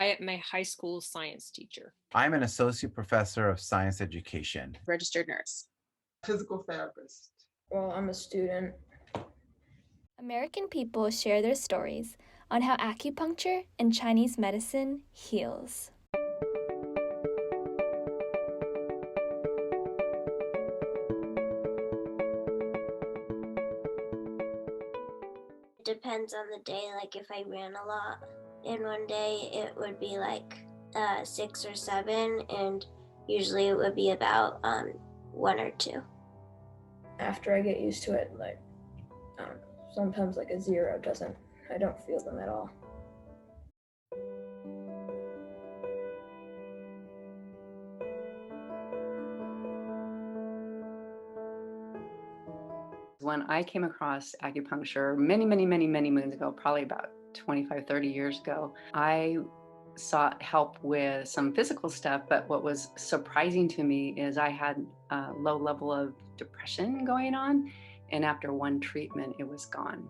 am my high school science teacher. I'm an associate professor of science education. Registered nurse. Physical therapist. Well, I'm a student. American people share their stories on how acupuncture and Chinese medicine heals. It depends on the day. Like if I ran a lot in one day, it would be like 6 or 7, and usually it would be about 1 or 2. After I get used to it, like, I don't know, sometimes like a 0 I don't feel them at all. When I came across acupuncture many moons ago, probably about 25, 30 years ago, I sought help with some physical stuff, but what was surprising to me is I had a low level of depression going on, and after one treatment, it was gone.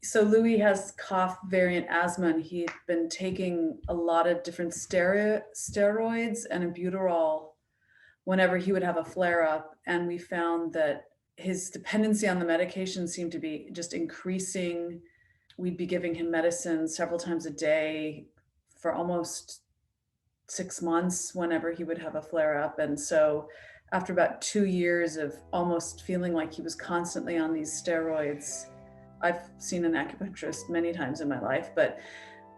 So Louis has cough variant asthma, and he'd been taking a lot of different steroids and albuterol whenever he would have a flare up. And we found that his dependency on the medication seemed to be just increasing. We'd be giving him medicine several times a day for almost 6 months whenever he would have a flare up. And so after about 2 years of almost feeling like he was constantly on these steroids, I've seen an acupuncturist many times in my life, but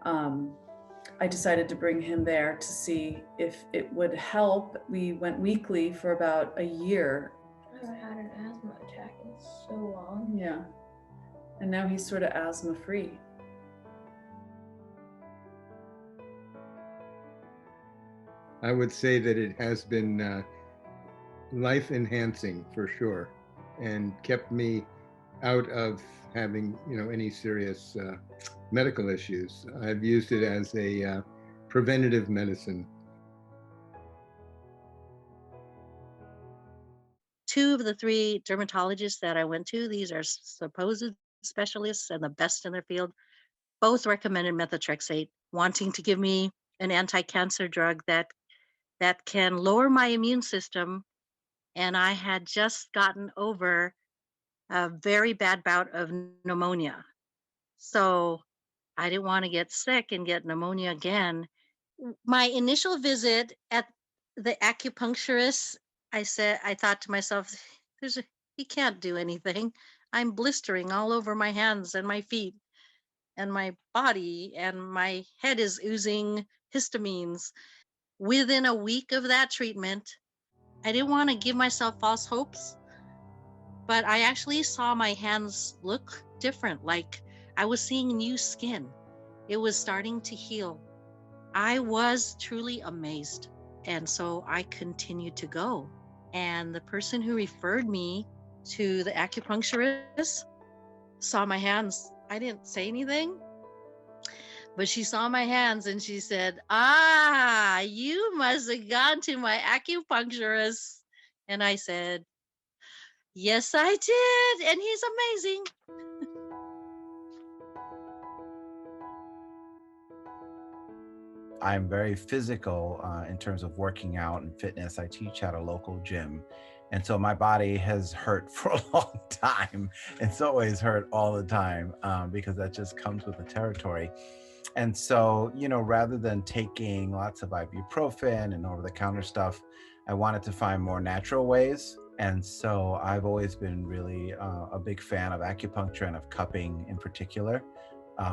I decided to bring him there to see if it would help. We went weekly for about a year. I haven't had an asthma attack in so long. Yeah. And now he's sort of asthma free. I would say that it has been life enhancing for sure, and kept me out of having, any serious medical issues. I've used it as a preventative medicine. 2 of the 3 dermatologists that I went to, these are supposed specialists and the best in their field, both recommended methotrexate, wanting to give me an anti-cancer drug that can lower my immune system. And I had just gotten over a very bad bout of pneumonia. So I didn't want to get sick and get pneumonia again. My initial visit at the acupuncturist, I thought to myself, he can't do anything. I'm blistering all over my hands and my feet and my body, and my head is oozing histamines. Within a week of that treatment, I didn't want to give myself false hopes, but I actually saw my hands look different, like I was seeing new skin. It was starting to heal. I was truly amazed. And so I continued to go. And the person who referred me to the acupuncturist saw my hands. I didn't say anything, but she saw my hands and she said, you must have gone to my acupuncturist. And I said, yes, I did. And he's amazing. I'm very physical in terms of working out and fitness. I teach at a local gym. And so my body has hurt for a long time. It's always hurt all the time because that just comes with the territory. And so, rather than taking lots of ibuprofen and over-the-counter stuff, I wanted to find more natural ways. And so I've always been really a big fan of acupuncture and of cupping in particular,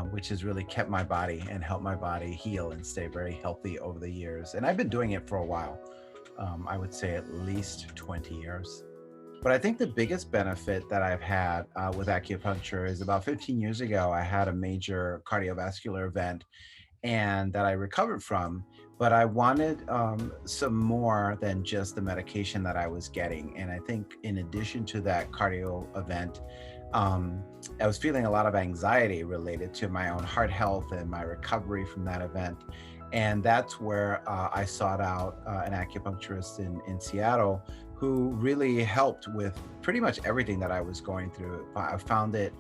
which has really kept my body and helped my body heal and stay very healthy over the years. And I've been doing it for a while. I would say at least 20 years. But I think the biggest benefit that I've had with acupuncture is about 15 years ago, I had a major cardiovascular event and that I recovered from, but I wanted some more than just the medication that I was getting. And I think in addition to that cardio event, I was feeling a lot of anxiety related to my own heart health and my recovery from that event. And that's where I sought out an acupuncturist in Seattle who really helped with pretty much everything that I was going through. I found it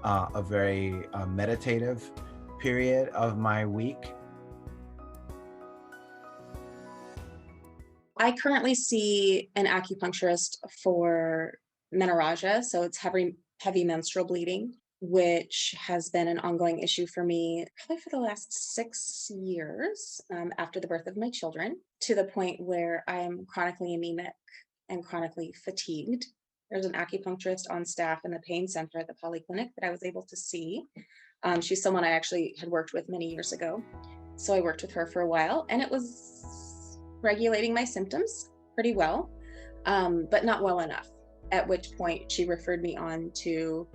a very meditative period of my week. I currently see an acupuncturist for menorrhagia, so it's heavy menstrual bleeding, which has been an ongoing issue for me probably for the last 6 years after the birth of my children, to the point where I'm chronically anemic and chronically fatigued. There's an acupuncturist on staff in the pain center at the polyclinic that I was able to see. She's someone I actually had worked with many years ago. So I worked with her for a while, and it was regulating my symptoms pretty well, but not well enough. At which point she referred me on to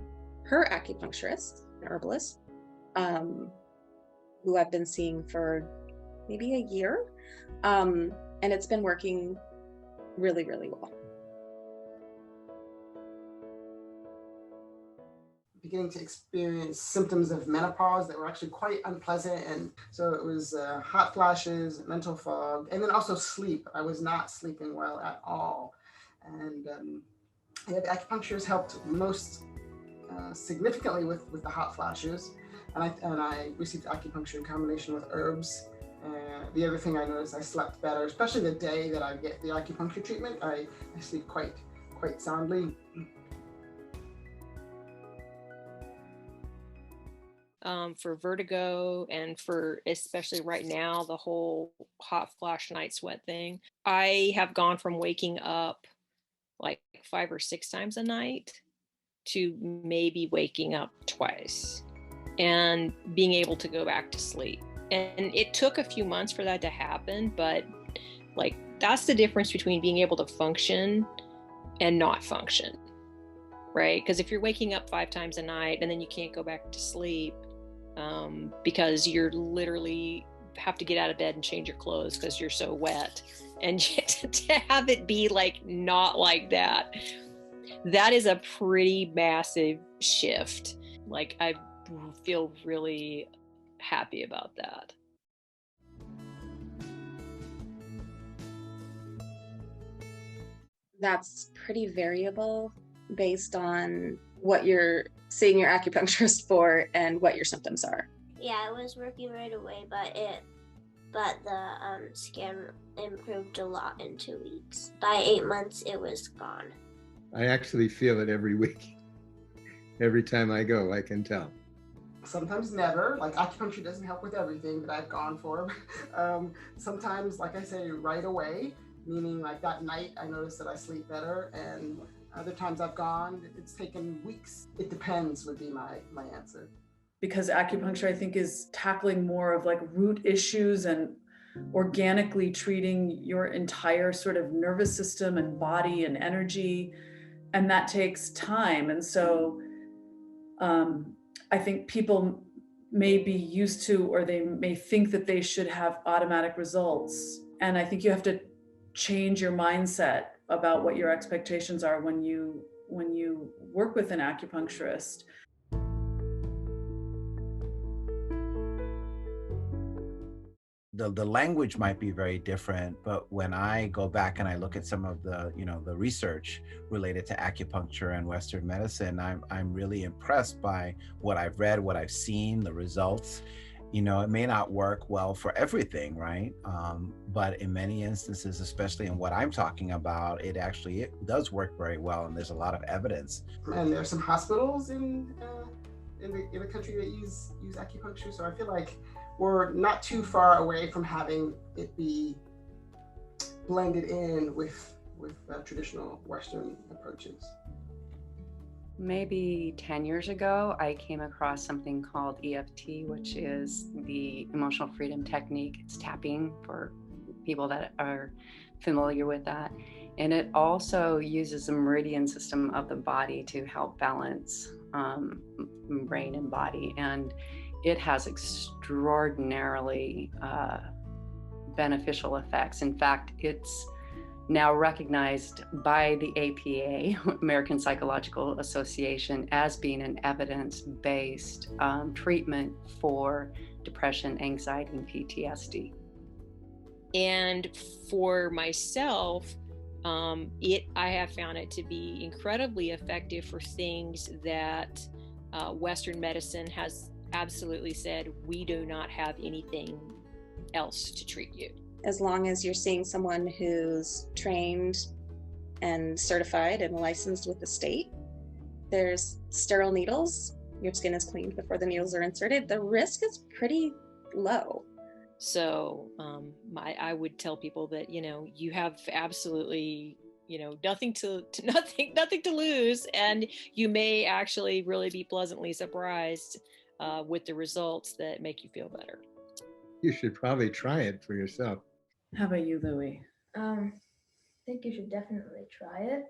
her acupuncturist, an herbalist, who I've been seeing for maybe a year. And it's been working really, really well. Beginning to experience symptoms of menopause that were actually quite unpleasant. And so it was hot flashes, mental fog, and then also sleep. I was not sleeping well at all. And the acupuncture has helped most significantly with the hot flashes. And I received acupuncture in combination with herbs. The other thing I noticed, I slept better, especially the day that I get the acupuncture treatment. I sleep quite soundly. For vertigo and for especially right now, the whole hot flash night sweat thing, I have gone from waking up like 5 or 6 times a night to maybe waking up twice and being able to go back to sleep. And it took a few months for that to happen, but like that's the difference between being able to function and not function, right? Because if you're waking up 5 times a night and then you can't go back to sleep, because you're literally have to get out of bed and change your clothes because you're so wet, and to have it be like not like that, that is a pretty massive shift. Like I feel really happy about that. That's pretty variable based on what you're seeing your acupuncturist for and what your symptoms are. Yeah, it was working right away, but the skin improved a lot in 2 weeks. By 8 months, it was gone. I actually feel it every week. Every time I go, I can tell. Sometimes never. Like acupuncture doesn't help with everything that I've gone for. Sometimes, like I say, right away, meaning like that night I notice that I sleep better, and other times I've gone, it's taken weeks. It depends would be my answer. Because acupuncture, I think, is tackling more of like root issues and organically treating your entire sort of nervous system and body and energy. And that takes time. And so I think people may be used to, or they may think that they should have automatic results. And I think you have to change your mindset about what your expectations are when you work with an acupuncturist. The language might be very different, but when I go back and I look at some of the the research related to acupuncture and Western medicine, I'm really impressed by what I've read, what I've seen, the results. It may not work well for everything, right? But in many instances, especially in what I'm talking about, it does work very well, and there's a lot of evidence. And there are some hospitals in the country that use acupuncture, so I feel like we're not too far away from having it be blended in with traditional Western approaches. Maybe 10 years ago, I came across something called EFT, which is the emotional freedom technique. It's tapping for people that are familiar with that. And it also uses the meridian system of the body to help balance brain and body. And it has extraordinarily beneficial effects. In fact, it's now recognized by the APA, American Psychological Association, as being an evidence-based treatment for depression, anxiety, and PTSD. And for myself, I have found it to be incredibly effective for things that Western medicine has absolutely said, we do not have anything else to treat you. As long as you're seeing someone who's trained and certified and licensed with the state, there's sterile needles, your skin is cleaned before the needles are inserted, the risk is pretty low. So I would tell people that, you have absolutely, nothing to lose, and you may actually really be pleasantly surprised with the results that make you feel better. You should probably try it for yourself. How about you, Louie? I think you should definitely try it.